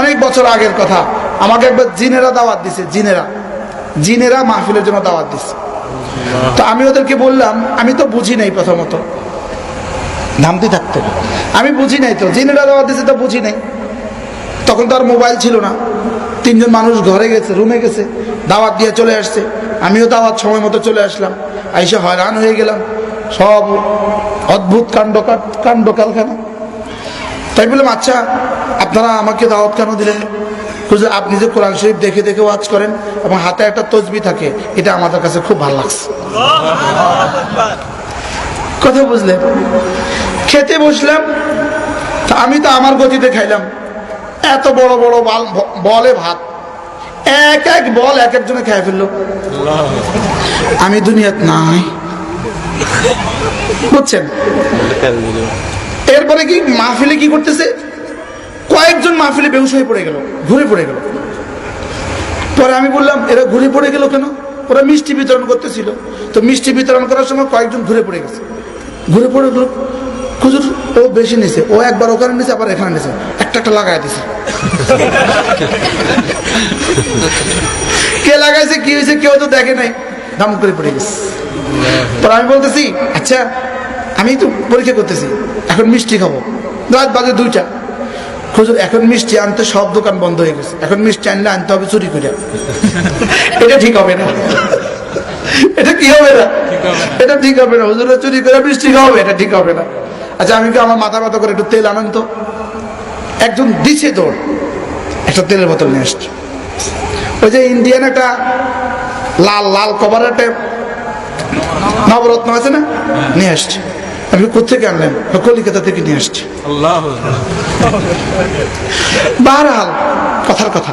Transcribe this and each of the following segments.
অনেক বছর আগের কথা, আমাকে একবার জিনেরা দাওয়াত দিছে। জিনেরা মাহফিলের জন্য দাওয়াত দিছে। তো আমি ওদেরকে বললাম, আমি তো বুঝি নাই, প্রথমত নামতে থাকতে আমি বুঝি নাই, তো জিনেরা দাওয়াত দিছে তো বুঝি নাই। তখন তো আর মোবাইল ছিল না। তিনজন মানুষ ঘরে গেছে, রুমে গেছে, দাওয়াত দিয়ে চলে আসছে। আমিও দাওয়াত সময় মতো চলে আসলাম। আইসা হয়রান হয়ে গেলাম, সব অদ্ভুত কাণ্ড কারখানা। তাই বললাম, আচ্ছা আপনারা আমাকে দাওয়াত কেন দিলেন? আপনি যে কোরআন শরীফ দেখে দেখে ওয়াজ করেন এবং হাতে একটা তসবিহ থাকে, এটা আমাদের কাছে খুব ভালো লাগছে। কথা বুঝলেন? খেতে বসলাম, আমি তো আমার গতিতে খাইলাম। এত বড় বড় বলে ভাত, এক এক বল এক একজনে খেয়ে ফেললো। আমি দুনিয়াত নাই, বুঝছেন? এরপরে কি মাহফিলে কি করতেছে, কয়েকজন মাহফিলে বেহুশ হয়ে পড়ে গেল, ঘুরে পড়ে গেল। পরে আমি বললাম, এরা ঘুরে পড়ে গেল কেন? ওরা মিষ্টি বিতরণ করতেছিল, তো মিষ্টি বিতরণ করার সময় কয়েকজন ঘুরে পড়ে গেছে। ঘুরে পড়ে গেল, হুজুর ও বেশি নিছে, ও একবার ওখানে নিছে, আবার এখানে নিছে, একটা একটা লাগাই দিছে। কে লাগাইছে, কি হয়েছে, কেউ তো দেখে নাই, দাম করে পড়ে গেছে। পরে আমি বলতেছি, আচ্ছা আমি তো পরীক্ষা করতেছি, এখন মিষ্টি খাবো, রাত বাজে 2টা। হুজুর এখন মিষ্টি আনতে সব দোকান বন্ধ হয়ে গেছে, এখন মিষ্টি আনলে আনতে হবে চুরি করে। এটা ঠিক হবে না, এটা কি হবে না, এটা ঠিক হবে না। হুজুর চুরি করে মিষ্টি খাওয়াবে, এটা ঠিক হবে না। আচ্ছা আমি কি আমার মাথা ব্যথা করে একটু তেল আনেন তো। একজন দিছে দৌড়, একটা তেলের বোতল নিয়ে আসছে। ওই যে ইন্ডিয়ান একটা লাল লাল কভার একটা নবরত্ন আছে না, নিয়ে আসছে। আমি কোথেকে আনলেন? কলিকাতা থেকে নিয়ে আসছি। বারহাল কথার কথা,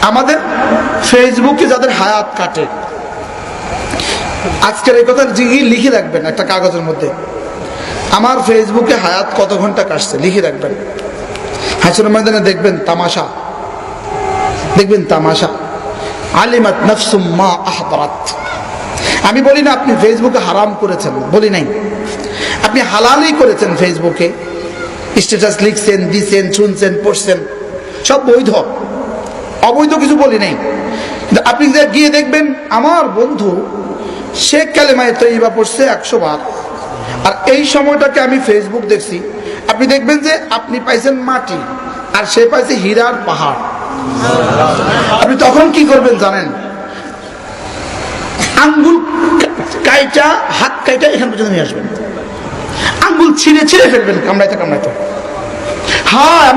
আমাদের ফেসবুকে যাদের হায়াত কাটে, আজকের এই কথা লিখে রাখবেন একটা কাগজের মধ্যে, আমার ফেসবুকে হায়াত কত ঘন্টা কাটছে লিখে রাখবেন। হাসরের ময়দানে দেখবেন তামাশা, দেখবেন তামাশা। আলিমাত নাফসুম মা আহদারাত। আমি বলি না আপনি ফেসবুকে হারাম করেছেন, বলি নাই, আপনি হালালই করেছেন। ফেসবুকে স্ট্যাটাস লিখছেন, দিচ্ছেন, শুনছেন, পড়ছেন, সব বৈধ, অবৈধ কিছু বলি নাই। কিন্তু আপনি গিয়ে দেখবেন আমার বন্ধু সে কালেমায়ে তয়্যিবা পড়ছে 100 বার, আর এই সময়টাকে আমি ফেসবুক দেখছি, আপনি দেখবেন যে আপনি পাইছেন মাটি আর সে পাইছে হীরার পাহাড়। আপনি তখন কি করবেন জানেন? আঙ্গুল কাইটা, হাত কাইটা এখান পর্যন্ত নিয়ে আসবেন, আঙ্গুল ছিঁড়ে ছিঁড়ে ফেলবেন, কামড়াইতে কামড়াইতে। হ্যাঁ আমি